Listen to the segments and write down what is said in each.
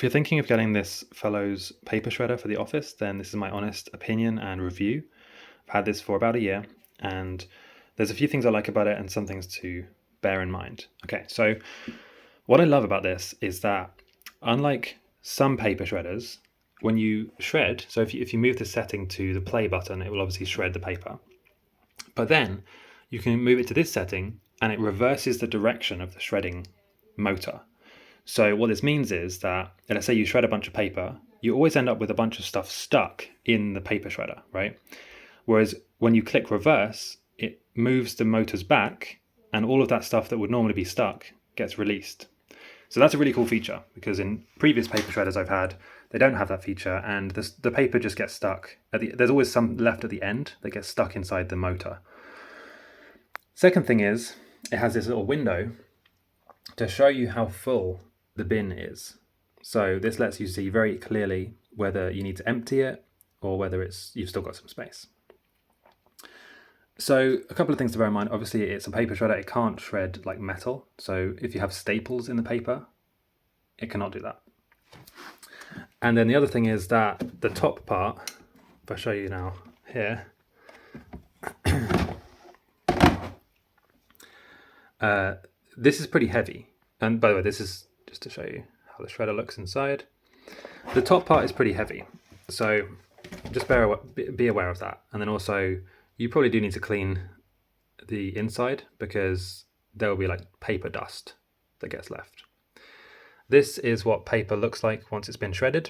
If you're thinking of getting this Fellows paper shredder for the office, then this is my honest opinion and review. I've had this for about a year, and there's a few things I like about it and some things to bear in mind. Okay, so what I love about this is that unlike some paper shredders, when you shred, so if you move the setting to the play button, it will obviously shred the paper. But then you can move it to this setting and it reverses the direction of the shredding motor. So what this means is that, let's say you shred a bunch of paper, you always end up with a bunch of stuff stuck in the paper shredder, right? Whereas when you click reverse, it moves the motors back and all of that stuff that would normally be stuck gets released. So that's a really cool feature because in previous paper shredders I've had, they don't have that feature and the paper just gets stuck. There's always some left at the end that gets stuck inside the motor. Second thing is, it has this little window to show you how full the bin is. So this lets you see very clearly whether you need to empty it or whether you've still got some space. So a couple of things to bear in mind. Obviously it's a paper shredder, it can't shred like metal. So if you have staples in the paper, it cannot do that. And then the other thing is that the top part, if I show you now here, this is pretty heavy. And by the way, this is just to show you how the shredder looks inside. The top part is pretty heavy, so just be aware of that. And then also, you probably do need to clean the inside because there will be like paper dust that gets left. This is what paper looks like once it's been shredded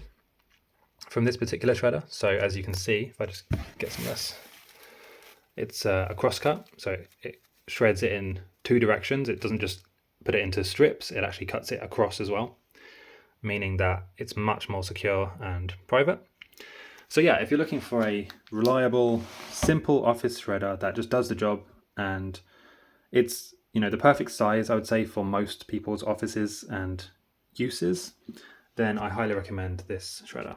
from this particular shredder. So as you can see, if I just get some of this, it's a crosscut, so it shreds it in two directions. It doesn't just put it into strips, it actually cuts it across as well, meaning that it's much more secure and private. So yeah, if you're looking for a reliable, simple office shredder that just does the job and it's, the perfect size, I would say, for most people's offices and uses, then I highly recommend this shredder.